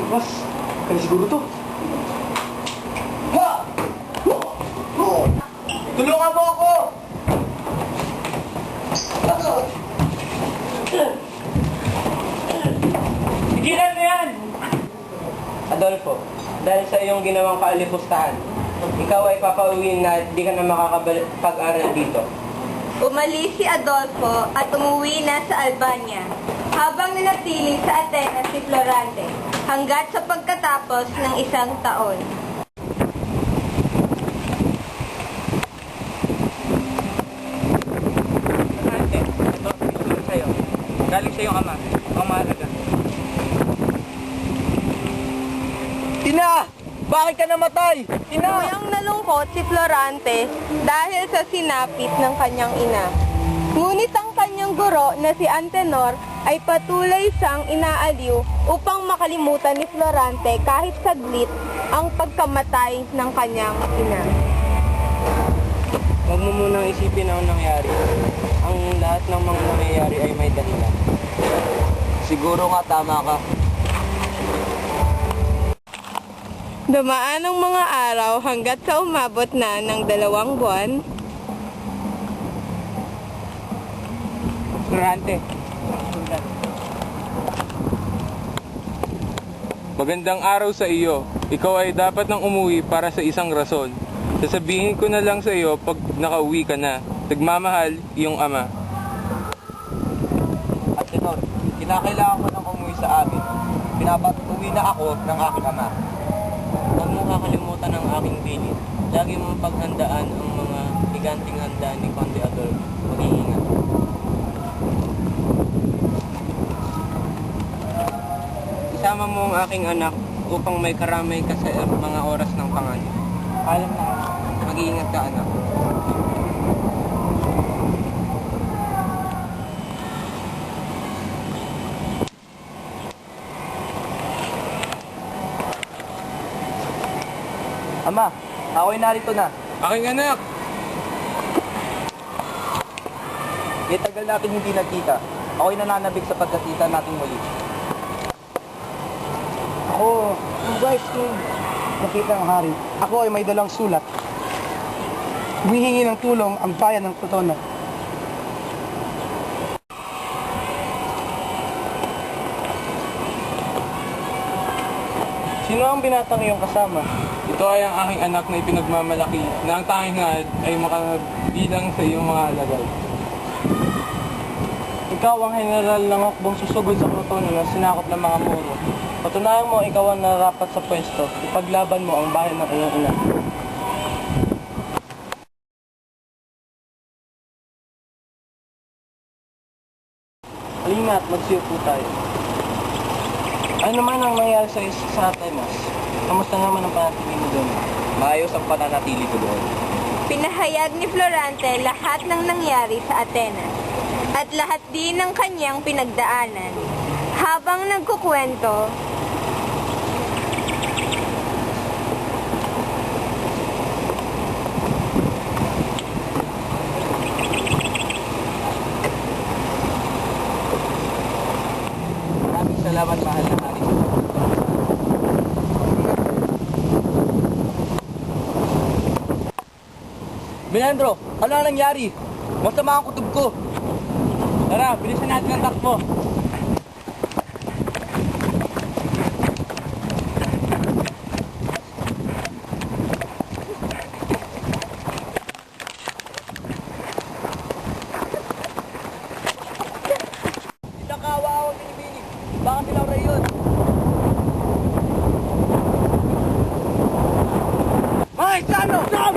Mas, kaya siguro to. Ha! Tulungan mo ako! Tigilan mo yan! Adolfo, dahil sa iyong ginawang kaalipustahan, ikaw ay papauwiin na di ka na makakapag-aral dito. Umalis si Adolfo at umuwi na sa Albania, habang nanatili sa Atenas si Florante, hanggat sa pagkatapos ng 1 taon. Florante, ito, ito sa'yo. Galing sa iyong ama, ang mahalaga. Ina! Bakit ka namatay? Tuyang nalungkot si Florante dahil sa sinapit ng kanyang ina. Ngunit ang kanyang guro na si Antenor ay patuloy siyang inaaliw upang makalimutan ni Florante kahit saglit ang pagkamatay ng kanyang ina. Huwag mo munang isipin ang nangyari. Ang lahat ng mga nangyayari ay may dahilan. Siguro nga tama ka. Dumaan ang mga araw hanggat sa umabot na ng 2 buwan. Florante, Magandang araw sa iyo. Ikaw ay dapat nang umuwi para sa isang rason. Sasabihin ko na lang sa iyo pag nakauwi ka na. Nagmamahal, iyong ama. At Tenor, kinakailangan ko nang umuwi sa amin. Pinapatuwi na ako ng aking ama. huwag mo kakalimutan ang aking bilin. Lagi mong paghandaan ang mga higanting handa ni Conde Adolfo. Mag-iingat. Isama mo ang aking anak upang may karamay ka sa mga oras ng panganib. Alam na. Mag-iingat ka, anak. Ama, ako'y narito na. Aking anak! Itagal natin hindi nagkita. Ako'y nananabik sa pagkakita natin muli. Ako, ang guys ko, nakita ang hari. Ako ay may dalang sulat. Humihingi ng tulong ang bayan ng Crotona. Sino ang binatang iyong kasama? Ito ay ang aking anak na ipinagmamalaki na ang tanging hangad ay makabilang sa iyong mga alagad. Ikaw ang general ng hukbong susugod sa Crotona na sinakop ng mga Moro. Patunayan mo ikaw ang narapat sa pwesto. Ipaglaban mo ang bayan ng iyong ina. Halina at magsiupo tayo. Ano naman ang nangyari sa Atenas? Kamusta naman ang panatili mo doon? Maayos ang pananatili ko doon. Pinahayag ni Florante lahat ng nangyari sa Atenas at lahat din ng kanyang pinagdaanan. Habang nagkukwento, Maraming salamat, mahal na hari. Menandro, ano ang nangyari? Masama ang kutob ko. Tara, bilisan natin ang takbo. Isang kawawa ang tinibinig. Baka silaw na yun. Ay, Sano! Stop!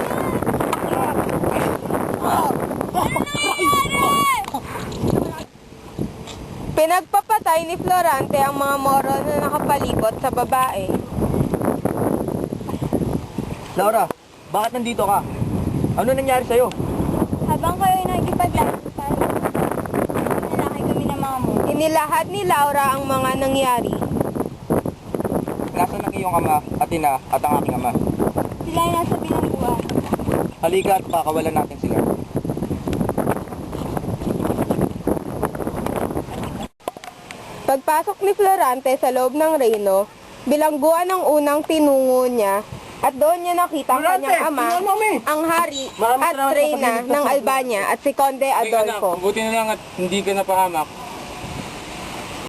pinagpapatay ni Florante ang mga Moro na nakapalibot sa babae. Laura, bakit nandito ka? Ano nangyari sa'yo? Habang kayo ay nakikipaglaban, nalaki kami ng mga Moro. Inilahat ni Laura ang mga nangyari. Nasaan ang iyong ama at ina at ang aking ama? Sila ay nasa bilangguan. Halika at pakawalan natin sila. Pagpasok ni Florante sa loob ng reyno, bilangguan ang unang tinungo niya at doon niya nakita ang kanyang ama, ang hari Maraming at salamat sa reyna pagliligtas ng sa Albania at si Conde Anak, Adolfo. buti na lang at hindi ka napahamak.